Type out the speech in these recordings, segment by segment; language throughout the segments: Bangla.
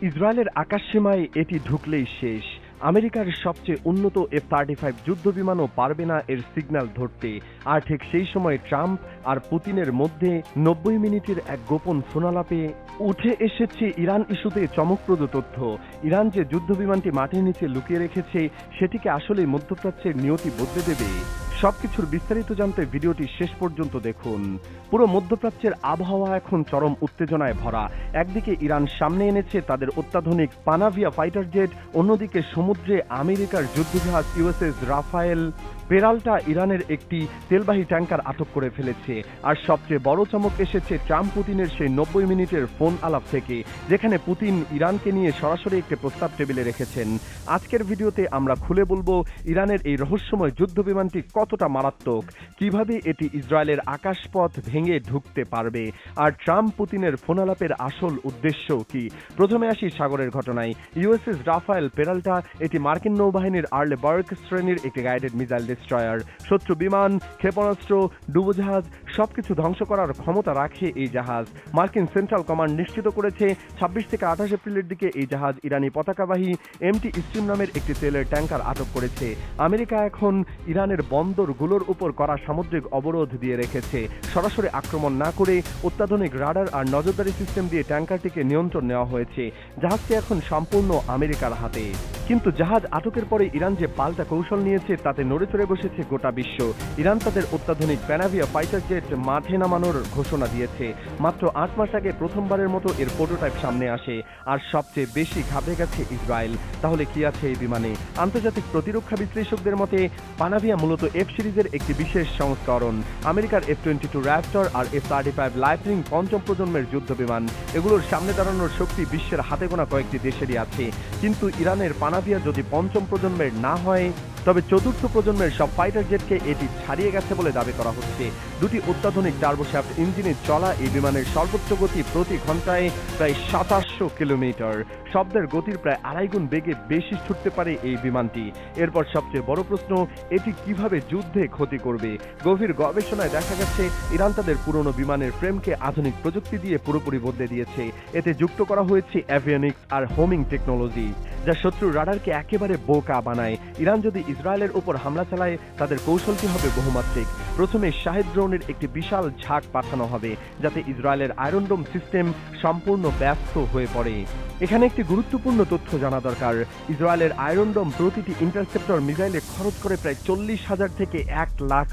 ইসরায়েলের আকাশসীমায় এটি ঢুকলেই শেষ। আমেরিকার সবচেয়ে উন্নত F-35 যুদ্ধবিমানও পারবে না এর সিগন্যাল ধরতে। আর ঠিক সেই সময় ট্রাম্প আর পুতিনের মধ্যে 90 মিনিটের এক গোপন ফোনালাপে উঠে এসেছে ইরান ইস্যুতে চমকপ্রদ তথ্য। ইরান যে যুদ্ধবিমানটি মাটির নিচে লুকিয়ে রেখেছে সেটিকে আসলেই মধ্যপ্রাচ্যের নিয়তি বদলে দেবে। সবকিছুর বিস্তারিত জানতে ভিডিওটি শেষ পর্যন্ত দেখুন। পুরো মধ্যপ্রাচ্যের আবহাওয়া এখন চরম উত্তেজনায় ভরা। একদিকে ইরান সামনে এনেছে তাদের অত্যাধুনিক পানাভিয়া ফাইটার জেট, অন্যদিকে সমুদ্রে আমেরিকার যুদ্ধজাহাজ ইউএসএস রাফায়েল পেরাল্টা ইরানের একটি তেলবাহী ট্যাঙ্কার আটক করে ফেলেছে। আর সবচেয়ে বড় চমক এসেছে ট্রাম্প পুতিনের সেই 90 মিনিটের ফোন আলাপ থেকে, যেখানে পুতিন ইরানকে নিয়ে সরাসরি একটি প্রস্তাব টেবিলে রেখেছেন। আজকের ভিডিওতে আমরা খুলে বলবো ইরানের এই রহস্যময় যুদ্ধবিমানটি কতটা মারাত্মক, কিভাবে এটি ইসরায়েলের আকাশপথ ভেঙে ঢুকতে পারবে, আর ট্রাম্প পুতিনের ফোন আলাপের আসল উদ্দেশ্য কি। প্রথমে আসি সাগরের ঘটনায়। ইউএসএস রাফায়েল পেরাল্টা এটি মার্কিন নৌবাহিনীর আর্লেবার্গ শ্রেণীর একটি গাইডেড মিসাইল ডেস্ট্রয়ার। শত্রু বিমান, ক্ষেপণাস্ত্র, ডুবোজাহাজ সবকিছু ধ্বংস করার ক্ষমতা রাখে এই জাহাজ। মার্কিন সেন্ট্রাল কমান্ড নিশ্চিত করেছে 26 থেকে 28 এপ্রিলের দিকে এই জাহাজ ইরানি পতাকাবাহী MT স্ট্রিম নামের একটি তেলের ট্যাঙ্কার আটক করেছে। আমেরিকা এখন ইরানের বন্দরগুলোর উপর করা সামুদ্রিক অবরোধ দিয়ে রেখেছে। সরাসরি আক্রমণ না করে অত্যাধুনিক রাডার আর নজরদারি সিস্টেম দিয়ে ট্যাঙ্কারটিকে নিয়ন্ত্রণ নেওয়া হয়েছে। জাহাজটি এখন সম্পূর্ণ আমেরিকার হাতে। কিন্তু জাহাজ আটকের পরে ইরান যে পাল্টা কৌশল নিয়েছে তাতে নড়ে চড়ে বসেছে গোটা বিশ্ব। ইরান তাদের অত্যাধুনিক প্যানাভিয়া ফাইটার জেট মাঠে নামানোর ঘোষণা দিয়েছে। মাত্র 8 মাস আগে প্রথমবারের মতো এর প্রোটোটাইপ সামনে আসে। আর সবচেয়ে বেশি ঘাবড়ে গেছে ইসরায়েল। তাহলে কি আছে এই বিমানে? আন্তর্জাতিক প্রতিরক্ষা বিশ্লেষকদের মতে পানাভিয়া মূলত F সিরিজের একটি বিশেষ সংস্করণ। আমেরিকার F-22 র্যাপটর আর F-35 লাইটনিং পঞ্চম প্রজন্মের যুদ্ধ বিমান। এগুলোর সামনে দাঁড়ানোর শক্তি বিশ্বের হাতে গোনা কয়েকটি দেশেরই আছে। কিন্তু ইরানের পানাভিয়া যদি পঞ্চম প্রজন্মের না হয়, তবে চতুর্থ প্রজন্মের সব ফাইটার জেটকে এটি ছাড়িয়ে গেছে বলে দাবি করা হচ্ছে। দুটি অত্যাধুনিক টার্বোশ্যাফট ইঞ্জিনে চলা এই বিমানের সর্বোচ্চ গতি প্রতি ঘন্টায় প্রায় 2700 কিলোমিটার। শব্দের গতির প্রায় 2.5 গুণ বেগে বেশি ছুটতে পারে এই বিমানটি। এরপর সবচেয়ে বড় প্রশ্ন, এটি কিভাবে যুদ্ধে ক্ষতি করবে। গভীর গবেষণায় দেখা গেছে ইরান তাদের পুরনো বিমানের ফ্রেমকে আধুনিক প্রযুক্তি দিয়ে পুরোপুরি বদলে দিয়েছে। এতে যুক্ত করা হয়েছে অ্যাভিয়নিক্স আর হোমিং টেকনোলজি, যা শত্রু রাডারকে একেবারে বোকা বানায়। ইরান যদি ইসরায়েলের উপর হামলা চালায় তাদের কৌশলটি হবে বহুমাত্রিক। প্রথমে শাহেদ ড্রোনের একটি বিশাল ঝাঁক পাঠানো হবে, যাতে ইসরায়েলের আয়রন ডোম সিস্টেম সম্পূর্ণ ব্যস্ত হয়ে পড়ে। এখানে একটি গুরুত্বপূর্ণ তথ্য জানা দরকার। ইসরায়েলের আয়রন ডোম প্রতিটি ইন্টারসেপ্টর মিসাইলে খরচ করে প্রায় $40,000 থেকে $1 লাখ।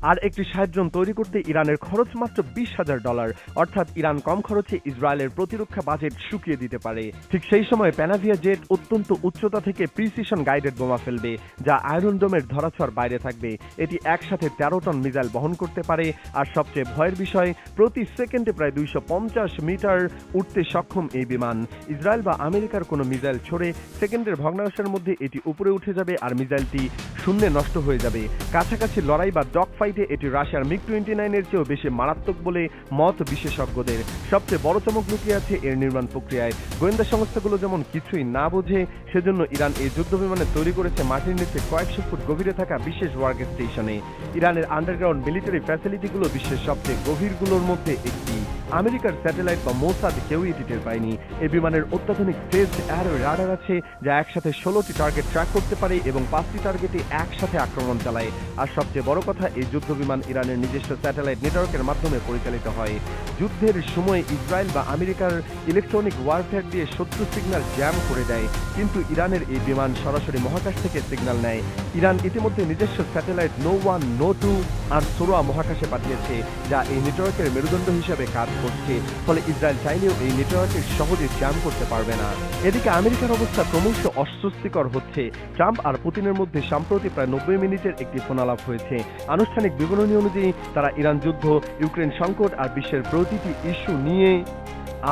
আর একটি শাহেদ ড্রোন তৈরি করতে ইরানের খরচ মাত্র $20,000। অর্থাৎ ইরান কম খরচে ইসরায়েলের প্রতিরক্ষা বাজেট শুকিয়ে দিতে পারে। ঠিক সেই সময় প্যানাভিয়া জেট অত্যন্ত উচ্চতা থেকে প্রিসিশন গাইডেড বোমা ফেলবে, যা আয়রন ডোমের ধরাছোঁয়ার বাইরে থাকবে। এটি একসাথে 13 টন মিসাইল বহন করতে পারে। আর সবচেয়ে ভয়ের বিষয়, প্রতি সেকেন্ডে প্রায় 250 মিটার উঠতে সক্ষম এই বিমান। ইসরায়েল বা আমেরিকার কোনো মিসাইল ছড়ে সেকেন্ডের ভগ্নাংশের মধ্যে এটি উপরে উঠে যাবে আর মিসাইলটি শূন্যে নষ্ট হয়ে যাবে। কাছাকাছি লড়াই বা ডগ ফাইটে এটি রাশিয়ার MiG-29 এর চেয়েও বেশি মারাত্মক বলে মত বিশেষজ্ঞদের। সবচেয়ে বড় চমক লুকিয়ে আছে এর নির্মাণ প্রক্রিয়ায়। গোয়েন্দা সংস্থাগুলো যেমন কিছুই না বোঝে, সেজন্য ইরান এই যুদ্ধ বিমানে তৈরি করেছে মাটির নিচে কয়েকশো ফুট গভীরে থাকা বিশেষ ওয়ার্ক স্টেশনে। ইরানের আন্ডারগ্রাউন্ড মিলিটারি ফ্যাসিলিটিগুলো বিশ্বের সবচেয়ে গভীরগুলোর মধ্যে একটি। আমেরিকার স্যাটেলাইট বা মোসাদ কেউই এটি টের পায়নি। এই বিমানের অত্যাধুনিক ফেজড অ্যারো রাডার আছে, যা একসাথে 16টি টার্গেট ট্র্যাক করতে পারে এবং 5টি টার্গেটে একসাথে আক্রমণ চালায়। আর সবচেয়ে বড় কথা, এই যুদ্ধ বিমান ইরানের নিজস্ব স্যাটেলাইট নেটওয়ার্কের মাধ্যমে পরিচালিত হয়। যুদ্ধের সময় ইসরায়েল বা আমেরিকার ইলেকট্রনিক ওয়ারফেয়ার দিয়ে শত্রু সিগন্যাল জ্যাম করে দেয়, কিন্তু ইরানের এই বিমান সরাসরি মহাকাশ থেকে সিগন্যাল নেয়। ইরান ইতিমধ্যে নিজস্ব স্যাটেলাইট No-1, No-2 আর সোরা মহাকাশে পাঠিয়েছে, যা এই নেটওয়ার্কের মেরুদণ্ড হিসেবে কাজ করছে। ফলে ইসরায়েল চাইলেও এই নেটওয়ার্কের সহজে জ্যাম করতে পারবে না। এদিকে আমেরিকার অবস্থা ক্রমশ অস্বস্তিকর হচ্ছে। ট্রাম্প আর পুতিনের মধ্যে সম্প্রতি প্রায় 90 মিনিটের একটি ফোনালাপ হয়েছে। আনুষ্ঠানিক বিবরণী অনুযায়ী তারা ইরান যুদ্ধ, ইউক্রেন সংকট আর বিশ্বের প্রতিটি ইস্যু নিয়ে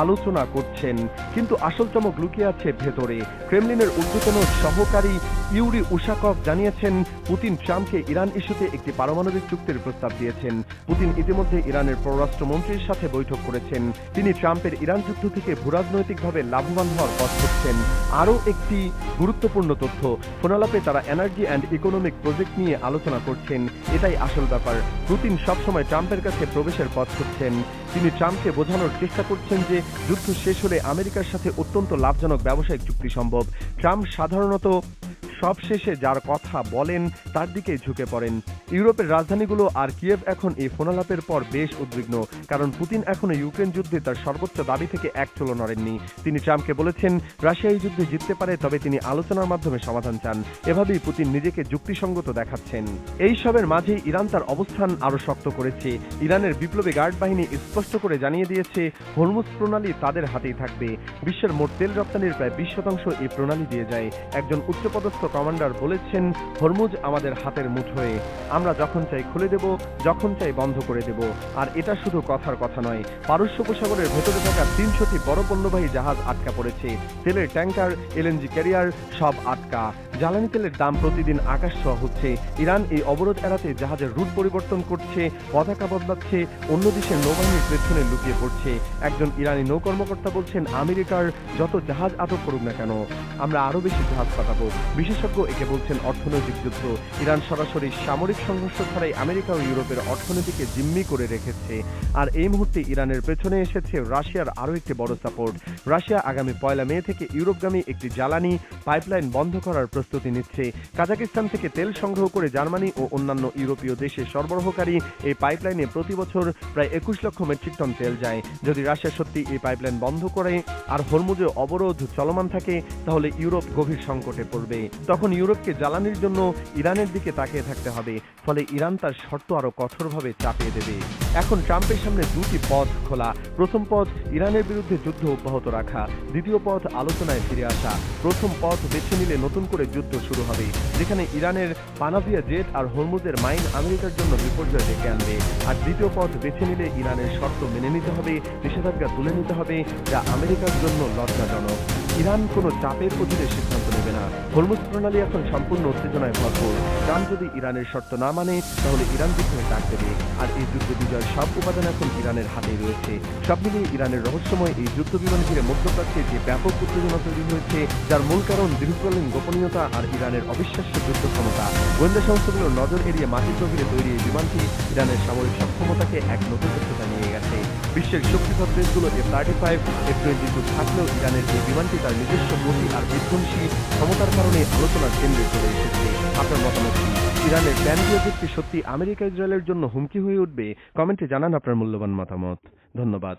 আলোচনা করছেন। কিন্তু আসল চমক লুকিয়ে আছে ভেতরে। ক্রেমলিনের ঊর্ধ্বতন সহকারী ইউরি উশাকভ জানিয়েছেন, পুতিন ট্রাম্পকে ইরান ইস্যুতে একটি পারমাণবিক চুক্তির প্রস্তাব দিয়েছেন। পুতিন ইতিমধ্যে ইরানের পররাষ্ট্রমন্ত্রীর সাথে বৈঠক করেছেন। তিনি ট্রাম্পের ইরান যুদ্ধ থেকে ভূরাজনৈতিকভাবে লাভবান হওয়ার পথ খুঁজছেন। আরও একটি গুরুত্বপূর্ণ তথ্য, ফোনালাপে তারা এনার্জি অ্যান্ড ইকোনমিক প্রজেক্ট নিয়ে আলোচনা করছেন। এটাই আসল ব্যাপার। পুতিন সবসময় ট্রাম্পের কাছে প্রবেশের পথ খুঁজছেন। তিনি ট্রাম্পকে বোঝানোর চেষ্টা করছেন যে যে যুদ্ধ শেষ হলে আমেরিকার সাথে অত্যন্ত লাভজনক ব্যবসায়িক চুক্তি সম্ভব। ট্রাম্প সাধারণত সব শেষে যার কথা বলেন তার দিকেই ঝুঁকে পড়েন। ইউরোপের রাজধানীগুলো আর কিয়েভ এখন এই ফোনালাপের পর বেশ উদ্বিগ্ন, কারণ পুতিন এখনো ইউক্রেন যুদ্ধে তার সর্বোচ্চ দাবি থেকে এক চুলো নড়েননি। তিনি ট্রাম্পকে বলেছেন রাশিয়া এই যুদ্ধে জিততে পারে, তবে তিনি আলোচনার মাধ্যমে সমাধান চান। এভাবেই পুতিন নিজেকে যুক্তিসঙ্গত দেখাচ্ছেন। এই সবের মাঝেই ইরান তার অবস্থান আরো শক্ত করেছে। ইরানের বিপ্লবী গার্ড বাহিনী স্পষ্ট করে জানিয়ে দিয়েছে হরমুজ প্রণালী তাদের হাতেই থাকবে। বিশ্বের মোট তেল রপ্তানির প্রায় 20% এই প্রণালী দিয়ে যায়। একজন উচ্চপদস্থ কমান্ডার বলেছেন, হরমুজ আমাদের হাতের মুঠোয়, আমরা যখন চাই খুলে দেব, যখন চাই বন্ধ করে দেব। আর এটা শুধু কথার কথা নয়, পারস্য উপসাগরের ভেতরে থাকা 300টি বড় পণ্যবাহী জাহাজ আটকা পড়েছে। তেলের ট্যাঙ্কার, এলএনজি ক্যারিয়ার সব আটকা। জ্বালানি তেলের দাম প্রতিদিন আকাশ ছোঁয়া হচ্ছে। ইরান এই অবরোধ এড়াতে জাহাজের রুট পরিবর্তন করছে, পতাকা বদলাচ্ছে, অন্য দেশের নৌবাহিনীর পেছনে লুকিয়ে পড়ছে। একজন ইরানি নৌ কর্মকর্তা বলছেন, আমেরিকার যত জাহাজ আটক করুক না কেন, আমরা আরো বেশি জাহাজ পাঠাবো। বিশেষজ্ঞ একে বলছেন অর্থনৈতিক যুদ্ধ। ইরান সরাসরি সামরিক সংঘর্ষ ছাড়াই আমেরিকা ও ইউরোপের অর্থনীতিকে জিম্মি করে রেখেছে। আর এই মুহূর্তে ইরানের পেছনে এসেছে রাশিয়ার আরো একটি বড় সাপোর্ট। রাশিয়া আগামী 1 মে থেকে ইউরোপগামী একটি জ্বালানি পাইপলাইন বন্ধ করার প্রস্তুতি নিচ্ছে। কাজাকিস্তান থেকে তেল সংগ্রহ করে জার্মানি ও অন্যান্য ইউরোপীয় দেশে সরবরাহকারী এই পাইপলাইনে প্রতি বছর প্রায় 21 লক্ষ মেট্রিক টন তেল যায়। যদি রাশিয়া সত্যি এই পাইপলাইন বন্ধ করে আর হরমুজে অবরোধ চলমান থাকে, তাহলে ইউরোপ গভীর সংকটে পড়বে। তখন ইউরোপকে জ্বালানির জন্য ইরানের দিকে তাকিয়ে থাকতে হবে। ফলে ইরান তার শর্ত আরো কঠোরভাবে চাপিয়ে দেবে। এখন ট্রাম্পের সামনে দুটি পথ খোলা। প্রথম পথ ইরানের বিরুদ্ধে যুদ্ধ অব্যাহত রাখা, দ্বিতীয় পথ আলোচনায় ফিরে আসা। প্রথম পথ বেছে নিলে নতুন করে যুদ্ধ শুরু হবে, যেখানে ইরানের পানাভিয়া জেট আর হরমুজের মাইন আমেরিকার জন্য বিপর্যয় ডেকে আনবে। আর দ্বিতীয় পথ বেছে নিলে ইরানের শর্ত মেনে নিতে হবে, নিষেধাজ্ঞা তুলে নিতে হবে, যা আমেরিকার জন্য লজ্জাজনক। ইরান কোনো চাপের অধীনে সিদ্ধান্ত নেবে না। হরমুজ প্রণালী এখন সম্পূর্ণ উত্তেজনায় ভরপুর। ট্রাম্প যদি ইরানের শর্ত না মানে, তাহলে ইরান যুদ্ধে ডাক দেবে। আর এই যুদ্ধ বিজয়ের সব উপাদান এখন ইরানের হাতেই রয়েছে। সব মিলিয়ে ইরানের রহস্যময় এই যুদ্ধ বিমান ঘিরে মধ্যপ্রাচ্যে যে ব্যাপক উত্তেজনা তৈরি হয়েছে, যার মূল কারণ দীর্ঘকালীন গোপনীয়তা আর ইরানের অবিশ্বাস্য যুদ্ধ ক্ষমতা। গোয়েন্দা সংস্থাগুলোর নজর এড়িয়ে মাটির গভীরে তৈরি এই বিমানটি ইরানের সামরিক সক্ষমতাকে এক নতুন উচ্চতায় নিয়ে গেছে। বিশ্বের শক্তিধর দেশগুলো F-35, F-22 থাকলেও ইরানের এই বিমানটি তার নিজস্ব গতি আর বিধ্বংসী ক্ষমতার কারণে আলোচনার কেন্দ্রে চলে এসেছে। আপনার মতামত কি? ইরানের প্ল্যান কি সত্যি আমেরিকা ইসরায়েলের জন্য হুমকি হয়ে উঠবে? কমেন্টে জানান আপনার মূল্যবান মতামত। ধন্যবাদ।